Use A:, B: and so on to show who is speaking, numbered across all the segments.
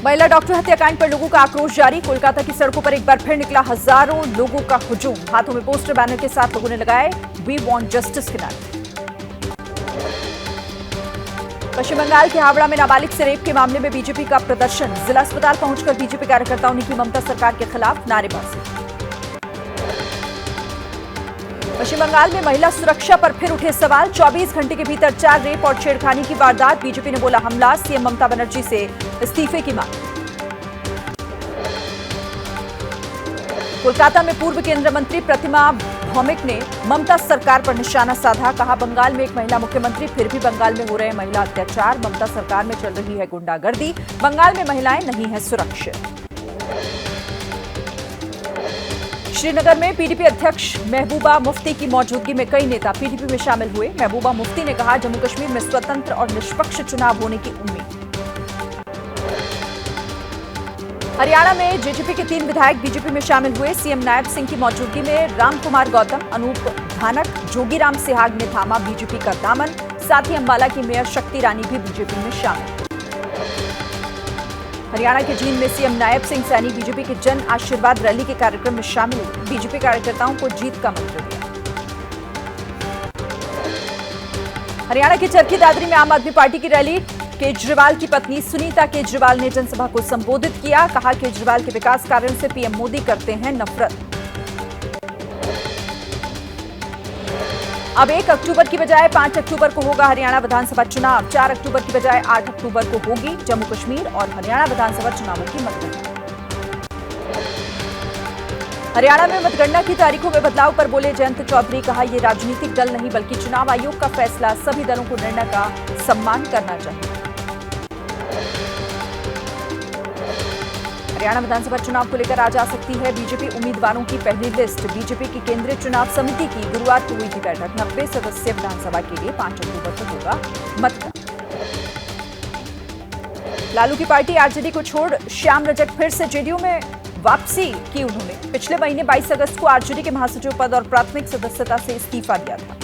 A: महिला डॉक्टर हत्याकांड पर लोगों का आक्रोश जारी। कोलकाता की सड़कों पर एक बार फिर निकला हजारों लोगों का हुजूम। हाथों में पोस्टर बैनर के साथ लोगों ने लगाए वी वांट जस्टिस के नारे। पश्चिम बंगाल के हावड़ा में नाबालिग से रेप के मामले में बीजेपी का प्रदर्शन। जिला अस्पताल पहुंचकर बीजेपी कार्यकर्ताओं ने की ममता सरकार के खिलाफ नारेबाजी। पश्चिम बंगाल में महिला सुरक्षा पर फिर उठे सवाल। 24 घंटे के भीतर 4 रेप और छेड़खानी की वारदात। बीजेपी ने बोला हमला। सीएम ममता बनर्जी से इस्तीफे की मांग। कोलकाता में पूर्व केंद्रीय मंत्री प्रतिमा भौमिक ने ममता सरकार पर निशाना साधा। कहा बंगाल में एक महिला मुख्यमंत्री, फिर भी बंगाल में हो रहे महिला अत्याचार। ममता सरकार में चल रही है गुंडागर्दी। बंगाल में महिलाएं नहीं है सुरक्षित। श्रीनगर में पीडीपी अध्यक्ष महबूबा मुफ्ती की मौजूदगी में कई नेता पीडीपी में शामिल हुए। महबूबा मुफ्ती ने कहा जम्मू कश्मीर में स्वतंत्र और निष्पक्ष चुनाव होने की उम्मीद। हरियाणा में जेजेपी के 3 विधायक बीजेपी में शामिल हुए। सीएम नायब सिंह की मौजूदगी में रामकुमार गौतम, अनूप धानक, जोगीराम सिहाग ने थामा बीजेपी का दामन। साथ ही अंबाला की मेयर शक्ति रानी भी बीजेपी में शामिल। हरियाणा के जींद में सीएम नायब सिंह सैनी बीजेपी के जन आशीर्वाद रैली के कार्यक्रम में शामिल हुए। बीजेपी कार्यकर्ताओं को जीत का मंत्र दिया। हरियाणा के चरखी दादरी में आम आदमी पार्टी की रैली। केजरीवाल की पत्नी सुनीता केजरीवाल ने जनसभा को संबोधित किया। कहा केजरीवाल के विकास कार्यों से पीएम मोदी करते हैं नफरत। अब 1 अक्टूबर की बजाय 5 अक्टूबर को होगा हरियाणा विधानसभा चुनाव। 4 अक्टूबर की बजाय 8 अक्टूबर को होगी जम्मू कश्मीर और हरियाणा विधानसभा चुनावों की मतगणना। हरियाणा में मतगणना की तारीखों में बदलाव पर बोले जयंत चौधरी। कहा यह राजनीतिक दल नहीं बल्कि चुनाव आयोग का फैसला। सभी दलों को निर्णय का सम्मान करना चाहिए। हरियाणा विधानसभा चुनाव को लेकर आज आ सकती है बीजेपी उम्मीदवारों की पहली लिस्ट। बीजेपी की केंद्रीय चुनाव समिति की गुरुवार को हुई थी बैठक। 90 सदस्यीय विधानसभा के लिए 5 अक्टूबर को होगा मतदान। लालू की पार्टी आरजेडी को छोड़ श्याम रजक फिर से जेडीयू में वापसी की। उन्होंने पिछले महीने 22 अगस्त को आरजेडी के महासचिव पद और प्राथमिक सदस्यता से इस्तीफा दिया था।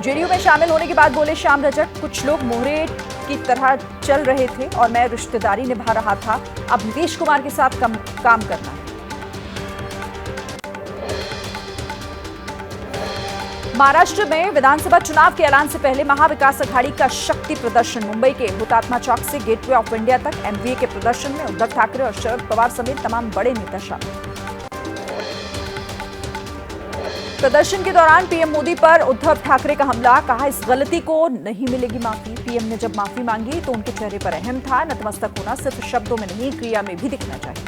A: जेडीयू में शामिल होने के बाद बोले श्याम रजक, कुछ लोग मोहरे की तरह चल रहे थे और मैं रिश्तेदारी निभा रहा था। अब नीतीश कुमार के साथ काम करना है। महाराष्ट्र में विधानसभा चुनाव के ऐलान से पहले महाविकास अघाड़ी का शक्ति प्रदर्शन। मुंबई के हुतात्मा चौक से गेटवे ऑफ इंडिया तक एमवीए के प्रदर्शन में उद्धव ठाकरे और शरद पवार समेत तमाम बड़े नेता शामिल। प्रदर्शन के दौरान पीएम मोदी पर उद्धव ठाकरे का हमला। कहा इस गलती को नहीं मिलेगी माफी। पीएम ने जब माफी मांगी तो उनके चेहरे पर अहम था। नतमस्तक होना सिर्फ शब्दों में नहीं, क्रिया में भी दिखना चाहिए।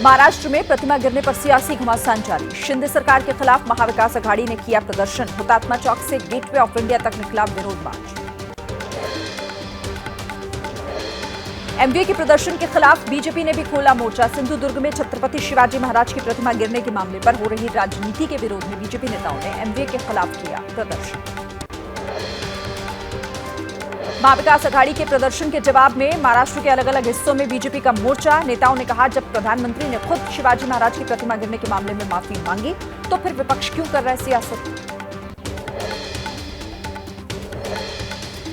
A: महाराष्ट्र में प्रतिमा गिरने पर सियासी घमासान जारी। शिंदे सरकार के खिलाफ महाविकास अघाड़ी ने किया प्रदर्शन। हुतात्मा चौक से गेटवे ऑफ इंडिया तक निकला विरोध मार्च। एमवीए के प्रदर्शन के खिलाफ बीजेपी ने भी खोला मोर्चा। सिंधुदुर्ग में छत्रपति शिवाजी महाराज की प्रतिमा गिरने के मामले पर हो रही राजनीति के विरोध में बीजेपी नेताओं ने एमवीए के खिलाफ किया प्रदर्शन। महाविकास अघाड़ी के प्रदर्शन के जवाब में महाराष्ट्र के अलग अलग हिस्सों में बीजेपी का मोर्चा। नेताओं ने कहा जब प्रधानमंत्री ने खुद शिवाजी महाराज की प्रतिमा गिरने के मामले में माफी मांगी तो फिर विपक्ष क्यों कर रहा है सियासत।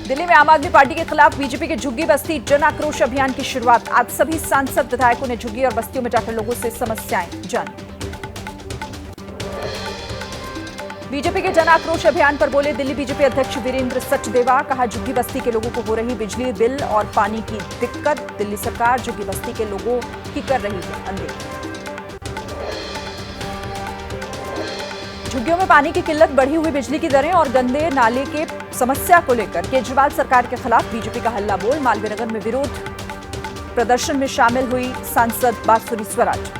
A: दिल्ली में आम आदमी पार्टी के खिलाफ बीजेपी के झुग्गी बस्ती जन आक्रोश अभियान की शुरुआत। आज सभी सांसद विधायकों ने झुग्गी और बस्तियों में जाकर लोगों से समस्याएं जानी। बीजेपी के जन आक्रोश अभियान पर बोले दिल्ली बीजेपी अध्यक्ष वीरेंद्र सचदेवा। कहा झुग्गी बस्ती के लोगों को हो रही बिजली बिल और पानी की दिक्कत। दिल्ली सरकार झुग्गी बस्ती के लोगों की कर रही है अनदेखी। झुग्गियों में पानी की किल्लत, बढ़ी हुई बिजली की दरें और गंदे नाले के समस्या को लेकर केजरीवाल सरकार के खिलाफ बीजेपी का हल्ला बोल। मालवीय नगर में विरोध प्रदर्शन में शामिल हुई सांसद बांसुरी स्वराज।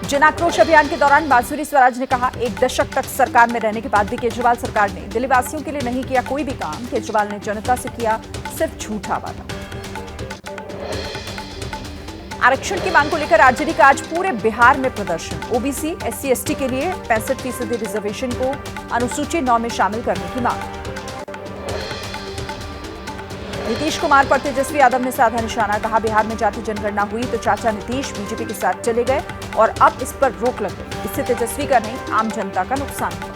A: जन आक्रोश अभियान के दौरान बांसुरी स्वराज ने कहा 1 दशक तक सरकार में रहने के बाद भी केजरीवाल सरकार ने दिल्ली वासियों के लिए नहीं किया कोई भी काम। केजरीवाल ने जनता से किया सिर्फ झूठा वादा। आरक्षण की मांग को लेकर आरजेडी का आज पूरे बिहार में प्रदर्शन। ओबीसी एससी एसटी के लिए 65% रिजर्वेशन को अनुसूची 9 में शामिल करने की मांग। नीतीश कुमार पर तेजस्वी यादव ने साधा निशाना। कहा बिहार में जाति जनगणना हुई तो चाचा नीतीश बीजेपी के साथ चले गए और अब इस पर रोक लग गई। इससे तेजस्वी का नहीं आम जनता का नुकसान हुआ।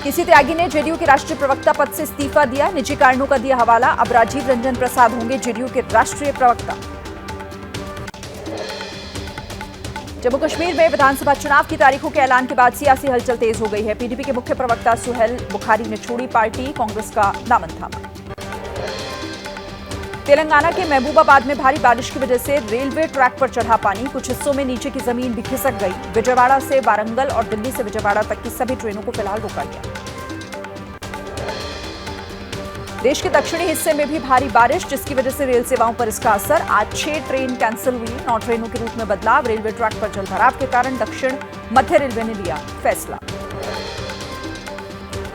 A: किसी त्यागी ने जेडीयू के राष्ट्रीय प्रवक्ता पद से इस्तीफा दिया, निजी कारणों का दिया हवाला। अब राजीव रंजन प्रसाद होंगे जेडीयू के राष्ट्रीय प्रवक्ता। जम्मू कश्मीर में विधानसभा चुनाव की तारीखों के ऐलान के बाद सियासी हलचल तेज हो गई है। पीडीपी के मुख्य प्रवक्ता सुहेल बुखारी ने छोड़ी पार्टी, कांग्रेस का दामन थामा। तेलंगाना के महबूबाबाद में भारी बारिश की वजह से रेलवे ट्रैक पर चढ़ा पानी, कुछ हिस्सों में नीचे की जमीन भी खिसक गई। विजयवाड़ा से वारंगल और दिल्ली से विजयवाड़ा तक की सभी ट्रेनों को फिलहाल रोका गया। देश के दक्षिणी हिस्से में भी भारी बारिश, जिसकी वजह से रेल सेवाओं पर इसका असर। आज 6 ट्रेन कैंसिल हुई, 9 ट्रेनों के रूट में बदलाव। रेलवे ट्रैक पर जलभराव के कारण दक्षिण मध्य रेलवे ने लिया फैसला।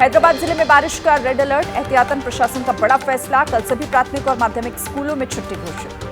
A: हैदराबाद जिले में बारिश का रेड अलर्ट, एहतियातन प्रशासन का बड़ा फैसला। कल सभी प्राथमिक और माध्यमिक स्कूलों में छुट्टी घोषित।